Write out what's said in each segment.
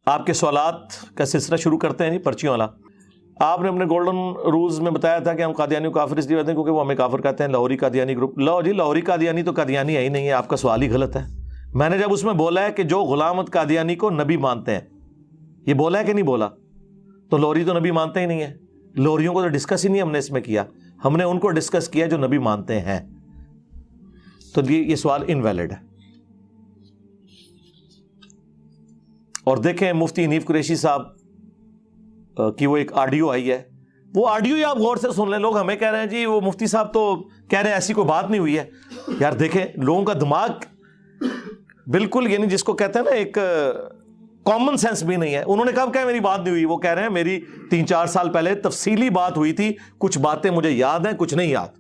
آپ کے سوالات کا سلسلہ شروع کرتے ہیں جی پرچیوں والا. آپ نے اپنے گولڈن رولز میں بتایا تھا کہ ہم قادیانیوں کو کافر اس لیے کہتے ہیں کیونکہ وہ ہمیں کافر کہتے ہیں. لاہوری قادیانی گروپ. لو جی لاہوری قادیانی تو قادیانی ہے ہی نہیں ہے, آپ کا سوال ہی غلط ہے. میں نے جب اس میں بولا ہے کہ جو غلام احمد قادیانی کو نبی مانتے ہیں, یہ بولا ہے کہ نہیں بولا, تو لاہوری تو نبی مانتے ہی نہیں ہے. لاہوریوں کو تو ڈسکس ہی نہیں ہم نے اس میں کیا, ہم نے ان کو ڈسکس کیا جو نبی مانتے ہیں. تو یہ سوال انویلڈ ہے. اور دیکھیں مفتی حنیف قریشی صاحب کی وہ ایک آڈیو آئی ہے, وہ آڈیو ہی آپ غور سے سن لیں. لوگ ہمیں کہہ رہے ہیں جی وہ مفتی صاحب تو کہہ رہے ہیں ایسی کوئی بات نہیں ہوئی ہے. یار دیکھیں لوگوں کا دماغ بالکل یعنی جس کو کہتے ہیں نا ایک کامن سینس بھی نہیں ہے. انہوں نے کب کہا میری بات نہیں ہوئی, وہ کہہ رہے ہیں میری 3-4 سال پہلے تفصیلی بات ہوئی تھی, کچھ باتیں مجھے یاد ہیں کچھ نہیں یاد.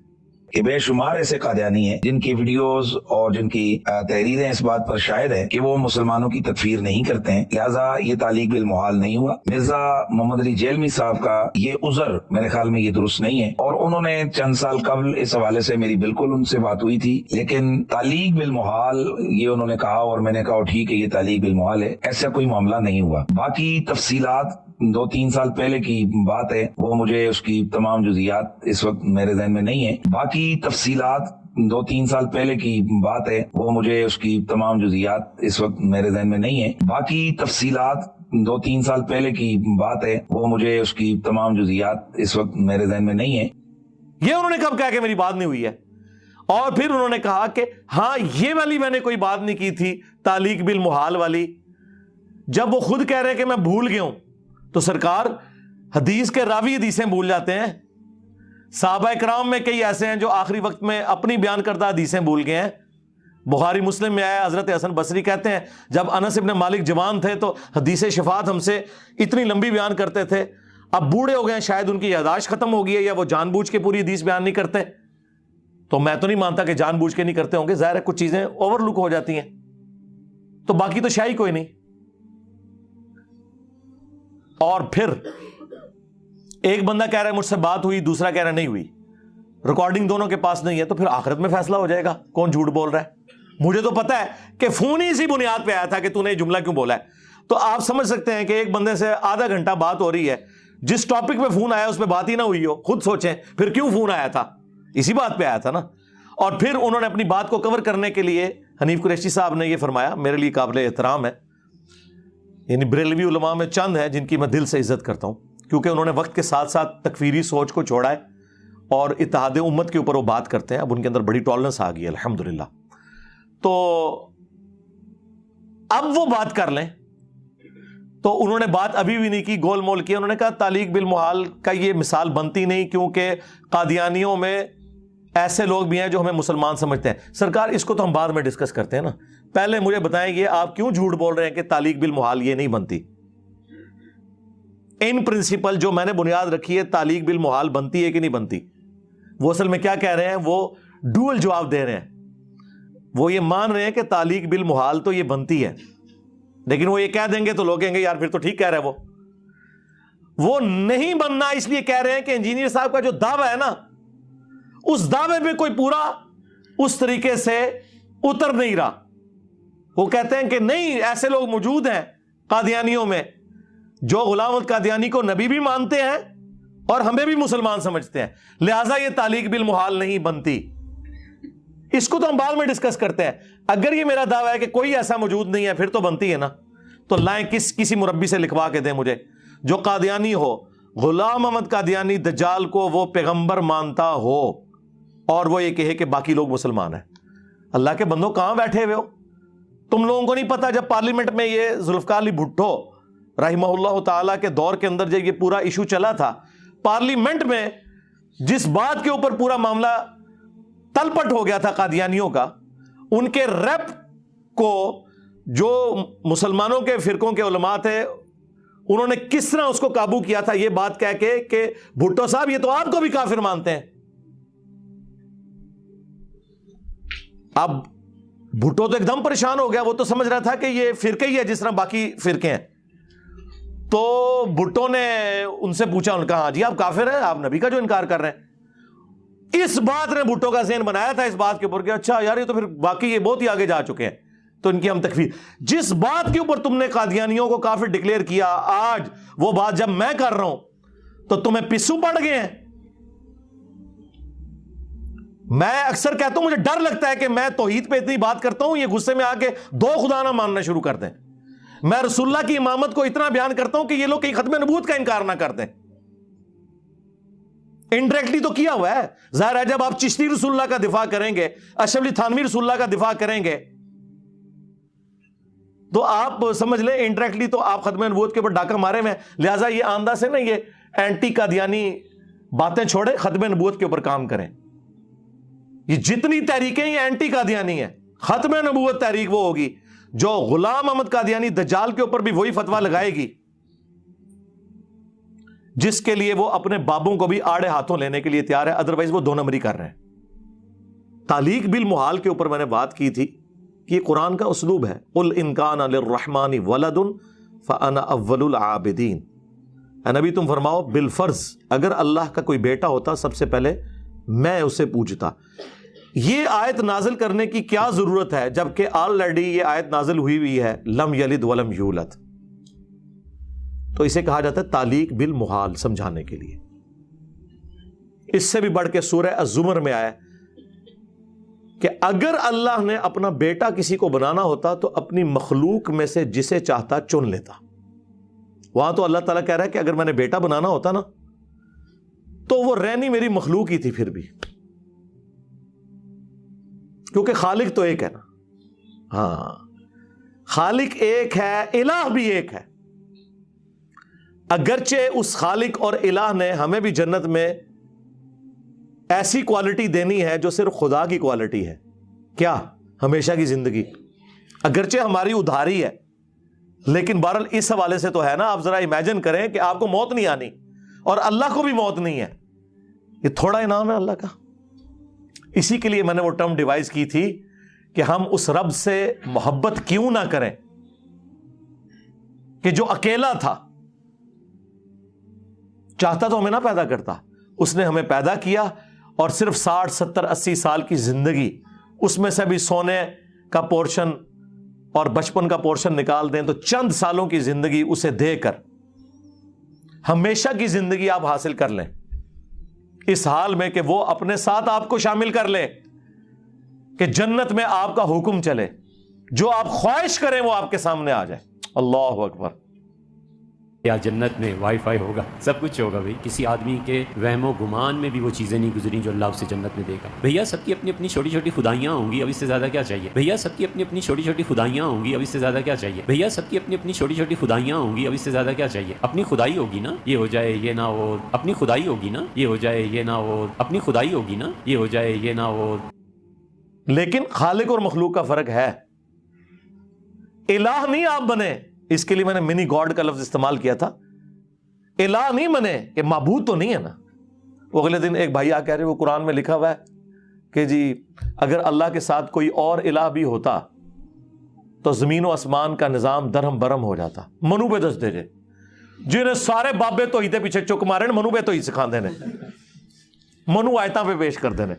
کہ بے شمار ایسے قادیانی ہیں جن کی ویڈیوز اور جن کی تحریریں اس بات پر شاہد ہے کہ وہ مسلمانوں کی تکفیر نہیں کرتے ہیں, لہٰذا یہ تعلیق بالمحال نہیں ہوا. مرزا محمد علی جیلمی صاحب کا یہ عذر میرے خیال میں یہ درست نہیں ہے, اور انہوں نے چند سال قبل اس حوالے سے میری بالکل ان سے بات ہوئی تھی, لیکن تعلیق بالمحال یہ انہوں نے کہا اور میں نے کہا ٹھیک ہے یہ تعلیق بالمحال ہے, ایسا کوئی معاملہ نہیں ہوا. باقی تفصیلات 2-3 سال پہلے کی بات ہے, وہ مجھے اس کی تمام جزئیات اس وقت میرے ذہن میں نہیں ہے. باقی تفصیلات 2-3 سال پہلے کی بات ہے, وہ مجھے اس کی تمام جزئیات اس وقت میرے ذہن میں نہیں ہے. باقی تفصیلات 2-3 سال پہلے کی بات ہے, وہ مجھے اس کی تمام جزئیات اس وقت میرے ذہن میں نہیں ہے. یہ انہوں نے کب کہا کہ میری بات نہیں ہوئی ہے, اور پھر انہوں نے کہا کہ ہاں یہ والی میں نے کوئی بات نہیں کی تھی تعلیق بالمحال والی. جب وہ خود کہہ رہے ہیں کہ میں بھول گیا ہوں, تو سرکار حدیث کے راوی حدیثیں بھول جاتے ہیں. صحابہ کرام میں کئی ایسے ہیں جو آخری وقت میں اپنی بیان کردہ حدیثیں بھول گئے ہیں. بخاری مسلم میں آیا, حضرت حسن بصری کہتے ہیں جب انس ابن مالک جوان تھے تو حدیث شفاعت ہم سے اتنی لمبی بیان کرتے تھے, اب بوڑھے ہو گئے ہیں, شاید ان کی یاداشت ختم ہو گئی ہے یا وہ جان بوجھ کے پوری حدیث بیان نہیں کرتے. تو میں تو نہیں مانتا کہ جان بوجھ کے نہیں کرتے ہوں گے, ظاہر ہے کچھ چیزیں اوور لک ہو جاتی ہیں, تو باقی تو شاہی کوئی نہیں. اور پھر ایک بندہ کہہ رہا ہے مجھ سے بات ہوئی, دوسرا کہہ رہا ہے نہیں ہوئی, ریکارڈنگ دونوں کے پاس نہیں ہے, تو پھر آخرت میں فیصلہ ہو جائے گا کون جھوٹ بول رہا ہے. مجھے تو پتا ہے کہ فون ہی اسی بنیاد پہ آیا تھا کہ تو نے یہ جملہ کیوں بولا ہے. تو آپ سمجھ سکتے ہیں کہ ایک بندے سے آدھا گھنٹہ بات ہو رہی ہے, جس ٹاپک پہ فون آیا اس پہ بات ہی نہ ہوئی ہو, خود سوچیں پھر کیوں فون آیا تھا, اسی بات پہ آیا تھا نا. اور پھر انہوں نے اپنی بات کو کور کرنے کے لیے حنیف قریشی صاحب نے یہ فرمایا, میرے لیے قابل احترام ہے, یعنی بریلوی علماء میں چند ہیں جن کی میں دل سے عزت کرتا ہوں, کیونکہ انہوں نے وقت کے ساتھ ساتھ تکفیری سوچ کو چھوڑا ہے اور اتحاد امت کے اوپر وہ بات کرتے ہیں. اب ان کے اندر بڑی ٹالرنس آ گئی ہے الحمدللہ. تو اب وہ بات کر لیں, تو انہوں نے بات ابھی بھی نہیں کی, گول مول کی. انہوں نے کہا تعلیق بالمحال کا یہ مثال بنتی نہیں, کیونکہ قادیانیوں میں ایسے لوگ بھی ہیں جو ہمیں مسلمان سمجھتے ہیں. سرکار اس کو تو ہم بعد میں ڈسکس کرتے ہیں نا, پہلے مجھے بتائیں یہ آپ کیوں جھوٹ بول رہے ہیں کہ تعلیق بالمحال یہ نہیں بنتی. ان پرنسپل جو میں نے بنیاد رکھی ہے, تعلیق بالمحال بنتی ہے کہ نہیں بنتی. وہ اصل میں کیا کہہ رہے ہیں, وہ ڈوئل جواب دے رہے ہیں. وہ یہ مان رہے ہیں کہ تعلیق بالمحال تو یہ بنتی ہے, لیکن وہ یہ کہہ دیں گے تو لوگ کہیں گے یار پھر تو ٹھیک کہہ رہے ہیں. وہ نہیں بننا اس لیے کہہ رہے ہیں کہ انجینئر صاحب کا جو دعویٰ ہے نا, اس دعوے پہ کوئی پورا اس طریقے سے اتر نہیں رہا. وہ کہتے ہیں کہ نہیں, ایسے لوگ موجود ہیں قادیانیوں میں جو غلام احمد قادیانی کو نبی بھی مانتے ہیں اور ہمیں بھی مسلمان سمجھتے ہیں, لہٰذا یہ تعلیق بالمحال نہیں بنتی. اس کو تو ہم بعد میں ڈسکس کرتے ہیں. اگر یہ میرا دعویٰ ہے کہ کوئی ایسا موجود نہیں ہے پھر تو بنتی ہے نا. تو لائیں کسی مربی سے لکھوا کے دیں مجھے جو قادیانی ہو, غلام احمد قادیانی دجال کو وہ پیغمبر مانتا ہو اور وہ یہ کہے کہ باقی لوگ مسلمان ہیں. اللہ کے بندوں کہاں بیٹھے ہوئے ہو تم لوگوں کو نہیں پتا. جب پارلیمنٹ میں یہ ذوالفقار علی بھٹو رحمہ اللہ تعالیٰ کے دور کے اندر جب یہ پورا ایشو چلا تھا, پارلیمنٹ میں جس بات کے اوپر پورا معاملہ تلپٹ ہو گیا تھا قادیانیوں کا, ان کے ریپ کو جو مسلمانوں کے فرقوں کے علماء تھے انہوں نے کس طرح اس کو قابو کیا تھا, یہ بات کہہ کے کہ بھٹو صاحب یہ تو آپ کو بھی کافر مانتے ہیں. اب بھٹو تو ایک دم پریشان ہو گیا, وہ تو سمجھ رہا تھا کہ یہ فرقہ ہی ہے جس طرح باقی فرقے ہیں. تو بھٹو نے ان سے پوچھا, ان کا ہاں جی آپ کافر ہیں, آپ نبی کا جو انکار کر رہے ہیں. اس بات نے بھٹو کا ذہن بنایا تھا اس بات کے اوپر کہ اچھا یار یہ تو پھر باقی یہ بہت ہی آگے جا چکے ہیں, تو ان کی ہم تکفیر. جس بات کے اوپر تم نے قادیانیوں کو کافر ڈکلیئر کیا، آج وہ بات جب میں کر رہا ہوں تو تمہیں پسو پڑ گئے ہیں. میں اکثر کہتا ہوں مجھے ڈر لگتا ہے کہ میں توحید پہ اتنی بات کرتا ہوں، یہ غصے میں آ کے دو خدا نہ ماننا شروع کر دیں. میں رسول اللہ کی امامت کو اتنا بیان کرتا ہوں کہ یہ لوگ کہیں ختم نبوت کا انکار نہ کر دیں. انڈائریکٹلی تو کیا ہوا ہے. ظاہر ہے جب آپ چشتی رسول اللہ کا دفاع کریں گے، اشرف علی تھانوی رسول اللہ کا دفاع کریں گے، تو آپ سمجھ لیں انڈائریکٹلی تو آپ ختم نبوت کے اوپر ڈاکہ مارے ہوئے ہیں. لہٰذا یہ آندہ سے نا یہ اینٹی قادیانی باتیں چھوڑے، ختم نبوت کے اوپر کام کریں. یہ جتنی تحریکیں یہ اینٹی قادیانی ہیں. ختم نبوت تحریک وہ ہوگی جو غلام احمد قادیانی دجال کے اوپر بھی وہی فتویٰ لگائے گی جس کے لیے وہ اپنے بابوں کو بھی آڑے ہاتھوں لینے کے لیے تیار ہے. ادروائز وہ دو نمبری کر رہے ہیں. تعلیق بالمحال کے اوپر میں نے بات کی تھی کہ یہ قرآن کا اسلوب ہے. قل ان کان للرحمن ولد فانا اول العابدین. اے نبی تم فرماؤ بالفرض اگر اللہ کا کوئی بیٹا ہوتا سب سے پہلے میں اسے پوجتا. یہ آیت نازل کرنے کی کیا ضرورت ہے جبکہ آلریڈی یہ آیت نازل ہوئی ہے لم یلد ولم یولد. تو اسے کہا جاتا ہے تعلیق بالمحال سمجھانے کے لیے. اس سے بھی بڑھ کے سورہ الزمر میں آیا کہ اگر اللہ نے اپنا بیٹا کسی کو بنانا ہوتا تو اپنی مخلوق میں سے جسے چاہتا چن لیتا. وہاں تو اللہ تعالیٰ کہہ رہا ہے کہ اگر میں نے بیٹا بنانا ہوتا نا تو وہ رہنی میری مخلوق ہی تھی پھر بھی، کیونکہ خالق تو ایک ہے نا. ہاں خالق ایک ہے، الہ بھی ایک ہے. اگرچہ اس خالق اور الہ نے ہمیں بھی جنت میں ایسی کوالٹی دینی ہے جو صرف خدا کی کوالٹی ہے. کیا؟ ہمیشہ کی زندگی. اگرچہ ہماری ادھاری ہے لیکن بہرحال اس حوالے سے تو ہے نا. آپ ذرا امیجن کریں کہ آپ کو موت نہیں آنی اور اللہ کو بھی موت نہیں ہے. یہ تھوڑا انعام ہے اللہ کا. اسی کے لیے میں نے وہ ٹرم ڈیوائز کی تھی کہ ہم اس رب سے محبت کیوں نہ کریں کہ جو اکیلا تھا، چاہتا تو ہمیں نہ پیدا کرتا. اس نے ہمیں پیدا کیا اور صرف 60 70 80 سال کی زندگی، اس میں سے بھی سونے کا پورشن اور بچپن کا پورشن نکال دیں تو چند سالوں کی زندگی اسے دے کر ہمیشہ کی زندگی آپ حاصل کر لیں، اس حال میں کہ وہ اپنے ساتھ آپ کو شامل کر لے، کہ جنت میں آپ کا حکم چلے، جو آپ خواہش کریں وہ آپ کے سامنے آ جائے. اللہ اکبر. یا جنت میں وائی فائی ہوگا، سب کچھ ہوگا. بھائی کسی آدمی کے وہم و گمان میں بھی وہ چیزیں نہیں گزری جو اللہ اسے جنت میں دے گا. بھیا سب کی اپنی اپنی چھوٹی چھوٹی خدائیاں ہوں گی، اب اس سے زیادہ کیا چاہیے. بھیا سب کی اپنی اپنی چھوٹی چھوٹی خدائیاں ہوں گی، اب اس سے زیادہ کیا چاہیے. بھیا سب کی اپنی اپنی چھوٹی چھوٹی خدائیاں ہوں گی، اب اس سے زیادہ کیا چاہیے. اپنی خدائی ہوگی نا یہ ہو جائے یہ نہ ہو، اپنی خدائی ہوگی نا یہ ہو جائے یہ نہ ہو، اپنی خدائی ہوگی نا یہ ہو جائے یہ نہ ہو. لیکن خالق اور مخلوق کا فرق ہے. الہ نہیں آپ بنے، اس کے لیے میں نے منی گاڈ کا لفظ استعمال کیا تھا. الہ نہیں بنے کہ معبود تو نہیں ہے نا. وہ اگلے دن ایک بھائی آ کہہ رہے وہ قرآن میں لکھا ہوا ہے کہ جی اگر اللہ کے ساتھ کوئی اور الہ بھی ہوتا تو زمین و آسمان کا نظام درہم برہم ہو جاتا. منو پہ دس دے جے جنہیں سارے بابے تو ہی پیچھے چک مارے منو پہ تو ہی سکھا دینے، منو آیتاں پہ پیش کر دینے.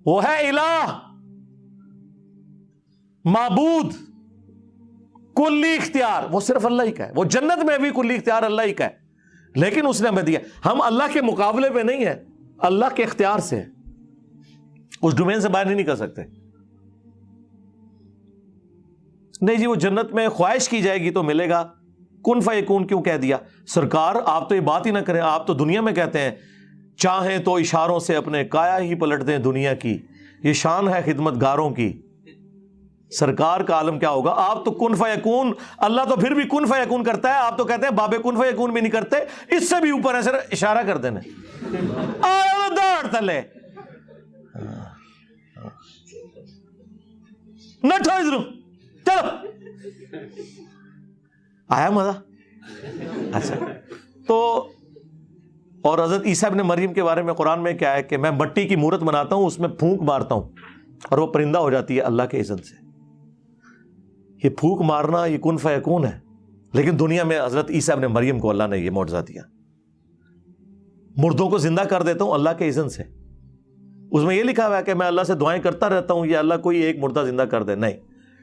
وہ ہے الہ، معبود، کلی اختیار وہ صرف اللہ ہی کا ہے. وہ جنت میں بھی کلی اختیار اللہ ہی کا ہے، لیکن اس نے ہمیں دیا. ہم اللہ کے مقابلے پہ نہیں ہیں، اللہ کے اختیار سے اس ڈومین سے باہر نہیں نکل سکتے. نہیں جی وہ جنت میں خواہش کی جائے گی تو ملے گا. کن فیکون کیوں کہہ دیا؟ سرکار آپ تو یہ بات ہی نہ کریں. آپ تو دنیا میں کہتے ہیں چاہیں تو اشاروں سے اپنے کایا ہی پلٹ دیں دنیا کی. یہ شان ہے خدمت گاروں کی. سرکار کا عالم کیا ہوگا؟ آپ تو کن فیکون، اللہ تو پھر بھی کن فیکون کرتا ہے، آپ تو کہتے ہیں بابے کن فیکون بھی نہیں کرتے. اس سے بھی اوپر ہے، صرف اشارہ کر دینا داڑ تلے نہ ٹھو چلو. آیا مزہ؟ اچھا. تو اور حضرت عیسیٰ ابن مریم کے بارے میں قرآن میں کیا ہے کہ میں مٹی کی مورت بناتا ہوں، اس میں پھونک مارتا ہوں اور وہ پرندہ ہو جاتی ہے اللہ کے اذن سے. یہ پھونک مارنا یہ کن فیکون ہے. لیکن دنیا میں حضرت عیسیٰ ابن مریم کو اللہ نے یہ معجزہ دیا. مردوں کو زندہ کر دیتا ہوں اللہ کے اذن سے. اس میں یہ لکھا ہوا ہے کہ میں اللہ سے دعائیں کرتا رہتا ہوں یا اللہ کوئی ایک مردہ زندہ کر دے. نہیں،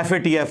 FATF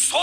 100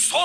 100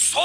100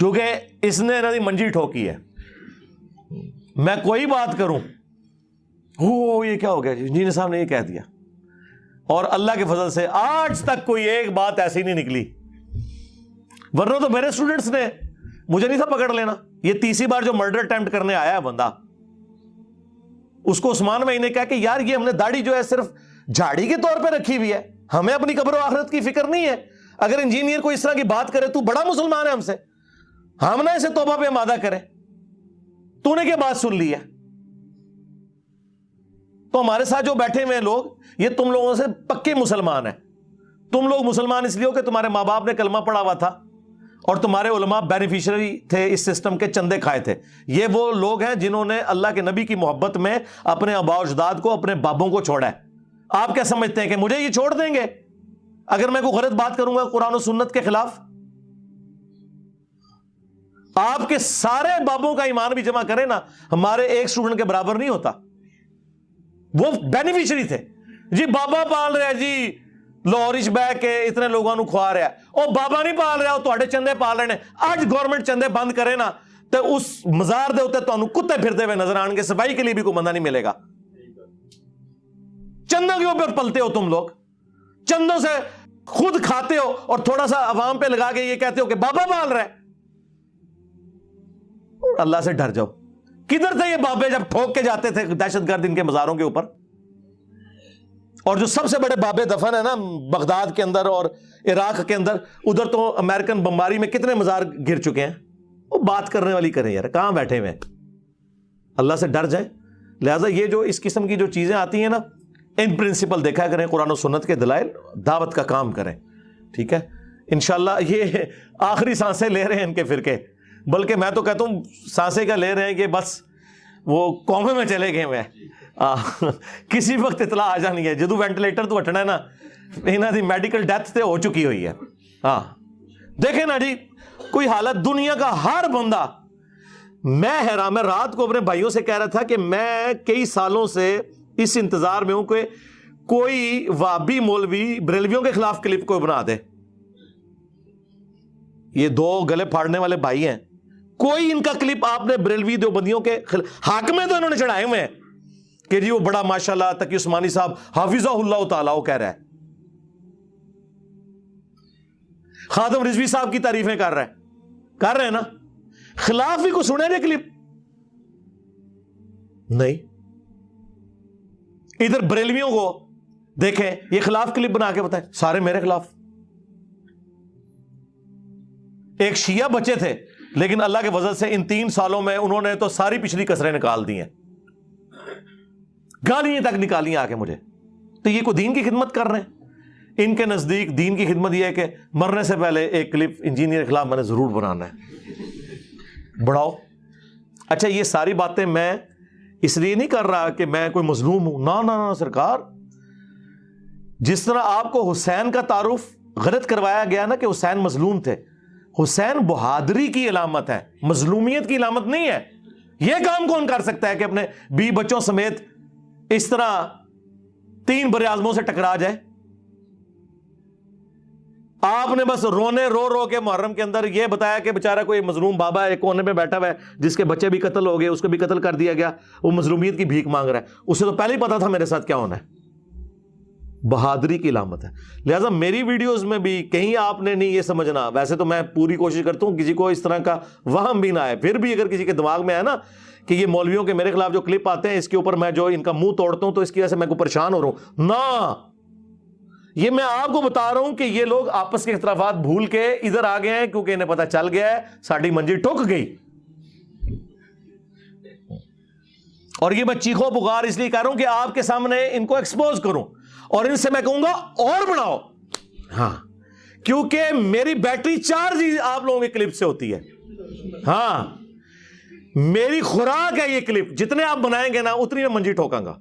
کیونکہ اس نے نا منجی ٹھوکی ہے. میں کوئی بات کروں یہ کیا ہو گیا انجینئر صاحب نے یہ کہہ دیا, اور اللہ کے فضل سے آج تک کوئی ایک بات ایسی نہیں نکلی. ورنہ تو میرے اسٹوڈنٹس نے مجھے نہیں تھا پکڑ لینا. یہ تیسری بار جو مرڈر اٹیمپٹ کرنے آیا ہے بندہ, اس کو عثمان بھائی نے کہا کہ یار یہ ہم نے داڑھی جو ہے صرف جھاڑی کے طور پہ رکھی ہوئی ہے, ہمیں اپنی قبر و آخرت کی فکر نہیں ہے. اگر انجینئر کو اس طرح کی بات کرے تو بڑا مسلمان ہے ہم سے, ہم نہ اسے توبہ پہ آمادہ کریں. تو نے کیا بات سن لی ہے؟ تو ہمارے ساتھ جو بیٹھے ہوئے ہیں لوگ, یہ تم لوگوں سے پکے مسلمان ہیں. تم لوگ مسلمان اس لیے ہو کہ تمہارے ماں باپ نے کلمہ پڑھا ہوا تھا اور تمہارے علماء بینیفیشری تھے اس سسٹم کے, چندے کھائے تھے. یہ وہ لوگ ہیں جنہوں نے اللہ کے نبی کی محبت میں اپنے آباء و اجداد کو, اپنے بابوں کو چھوڑا ہے. آپ کیا سمجھتے ہیں کہ مجھے یہ چھوڑ دیں گے اگر میں کوئی غلط بات کروں گا قرآن و سنت کے خلاف؟ آپ کے سارے بابوں کا ایمان بھی جمع کریں نا, ہمارے ایک اسٹوڈنٹ کے برابر نہیں ہوتا. وہ بینیفیشری تھے جی, بابا پال رہا ہے جی لاہورش بہ کے اتنے لوگوں کو کھوا رہا ہے, اور بابا نہیں پال رہا, وہ چندے پال رہے ہیں. آج گورنمنٹ چندے بند کرے نا تو اس مزار دے ہوتے تو کتے پھرتے ہوئے نظر آن گے, صفائی کے لیے بھی کوئی بندہ نہیں ملے گا. چندوں کے اوپر پلتے ہو تم لوگ, چندوں سے خود کھاتے ہو اور تھوڑا سا عوام پہ لگا کے یہ کہتے ہو کہ بابا پال رہا ہے. اللہ سے ڈر جاؤ. کدھر تھے یہ بابے جب ٹھوک کے جاتے تھے دہشت گرد ان کے مزاروں کے اوپر؟ اور جو سب سے بڑے بابے دفن ہے نا بغداد کے اندر اور عراق کے اندر, ادھر تو امریکن بمباری میں کتنے مزار گر چکے ہیں. وہ بات کرنے والی کریں یار, کہاں بیٹھے ہوئے ہیں؟ اللہ سے ڈر جائیں. لہٰذا یہ جو اس قسم کی جو چیزیں آتی ہیں نا, ان پرنسپل دیکھا کریں, قرآن و سنت کے دلائل, دعوت کا کام کریں. ٹھیک ہے, انشاءاللہ. یہ آخری سانسیں لے رہے ہیں ان کے فرقے, بلکہ میں تو کہتا ہوں سانسیں کا لے رہے ہیں کہ بس وہ قومے میں چلے گئے ہوئے ہیں. کسی وقت اطلاع آ جانی ہے جدو وینٹیلیٹر تو ہٹنا ہے نا, انہاں دی میڈیکل ڈیتھ تے ہو چکی ہوئی ہے. ہاں دیکھیں نا جی, کوئی حالت دنیا کا ہر بندہ. میں حیران, میں رات کو اپنے بھائیوں سے کہہ رہا تھا کہ میں کئی سالوں سے اس انتظار میں ہوں کہ کوئی وہابی مولوی بریلویوں کے خلاف کلپ کوئی بنا دے. یہ دو گلے پھاڑنے والے بھائی ہیں, کوئی ان کا کلپ آپ نے بریلوی دیوبندیوں کے حق میں تو انہوں نے چڑھائے ہوئے ہیں کہ جی وہ بڑا ماشاءاللہ تقی عثمانی صاحب حافظہ اللہ تعالیٰ وہ کہہ رہا ہے, خادم رضوی صاحب کی تعریفیں کر رہے ہیں نا. خلاف بھی کو سنے گے کلپ نہیں. ادھر بریلویوں کو دیکھیں, یہ خلاف کلپ بنا کے بتائیں, سارے میرے خلاف. ایک شیعہ بچے تھے لیکن اللہ کے فضل سے ان 3 سالوں میں انہوں نے تو ساری پچھلی کسریں نکال دی ہیں, گالیاں تک نکالی آ کے مجھے. تو یہ کوئی دین کی خدمت کر رہے ہیں؟ ان کے نزدیک دین کی خدمت یہ ہے کہ مرنے سے پہلے ایک کلپ انجینئر کے خلاف میں نے ضرور بنانا ہے. بڑھاؤ. اچھا یہ ساری باتیں میں اس لیے نہیں کر رہا کہ میں کوئی مظلوم ہوں, نہ سرکار. جس طرح آپ کو حسین کا تعارف غلط کروایا گیا نا کہ حسین مظلوم تھے, حسین بہادری کی علامت ہے, مظلومیت کی علامت نہیں ہے. یہ کام کون کر سکتا ہے کہ اپنے بیوی بچوں سمیت اس طرح 3 بر اعظموں سے ٹکرا جائے؟ آپ نے بس رو کے محرم کے اندر یہ بتایا کہ بیچارہ کوئی مظلوم بابا ایک کونے میں بیٹھا ہوا ہے جس کے بچے بھی قتل ہو گئے, اس کو بھی قتل کر دیا گیا, وہ مظلومیت کی بھیک مانگ رہا ہے. اسے تو پہلے ہی پتا تھا میرے ساتھ کیا ہونا ہے. بہادری کی علامت ہے. لہٰذا میری ویڈیوز میں بھی کہیں آپ نے نہیں یہ سمجھنا, ویسے تو میں پوری کوشش کرتا ہوں کسی کو اس طرح کا وہم بھی نہ آئے. پھر بھی اگر کسی کے دماغ میں ہے نا کہ یہ مولویوں کے میرے خلاف جو کلپ آتے ہیں اس کے اوپر میں جو ان کا منہ توڑتا ہوں تو اس کی وجہ سے میں کو پریشان ہو رہا ہوں, نہ, یہ میں آپ کو بتا رہا ہوں کہ یہ لوگ آپس کے اختلافات بھول کے ادھر آ گئے ہیں کیونکہ انہیں پتا چل گیا ہے ساڑھی منجی ٹوک گئی. اور یہ میں چیخو پکار اس لیے کر رہا ہوں کہ آپ کے سامنے ان کو ایکسپوز کروں اور ان سے میں کہوں گا اور بڑھاؤ. ہاں کیونکہ میری بیٹری چارج آپ لوگوں کے کلپ سے ہوتی ہے. ہاں میری خوراک ہے یہ کلپ, جتنے آپ بنائیں گے نا اتنی میں منجی ٹھوکاں گا.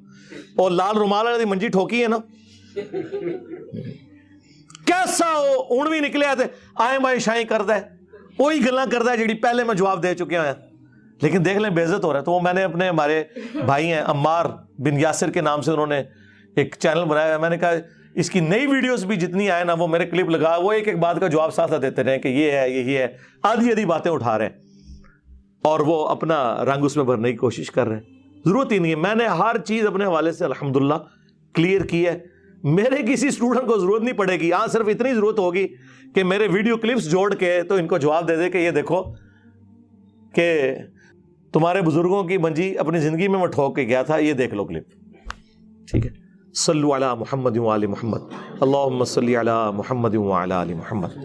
اور لال رومال والی منجی ٹھوکی ہے نا, کیسا ہوں بھی نکلے آتے آئیں بھائی شائیں کرتا ہے, وہی گلاں کرتا ہے جڑی پہلے میں جواب دے چکے ہیں. لیکن دیکھ لیں بے عزت ہو رہا ہے. تو وہ میں نے اپنے ہمارے بھائی ہیں عمار بن یاسر کے نام سے انہوں نے ایک چینل بنایا ہے, میں نے کہا اس کی نئی ویڈیوز بھی جتنی آئے نا وہ میرے کلپ لگا وہ ایک ایک بات کا جواب ساتھ ساتھ دیتے رہے کہ یہ ہے یہی ہے, آدھی آدھی باتیں اٹھا رہے ہیں اور وہ اپنا رنگ اس میں بھرنے کی کوشش کر رہے ہیں. ضرورت ہی نہیں ہے. میں نے ہر چیز اپنے حوالے سے الحمدللہ کلیئر کی ہے. میرے کسی اسٹوڈنٹ کو ضرورت نہیں پڑے گی, ہاں صرف اتنی ضرورت ہوگی کہ میرے ویڈیو کلپس جوڑ کے تو ان کو جواب دے دے کہ یہ دیکھو کہ تمہارے بزرگوں کی منجی اپنی زندگی میں ٹھوک کے گیا تھا, یہ دیکھ لو کلپ. ٹھیک ہے, صلو علی محمد و آل محمد, اللہم صلی علی محمد و علی آل محمد.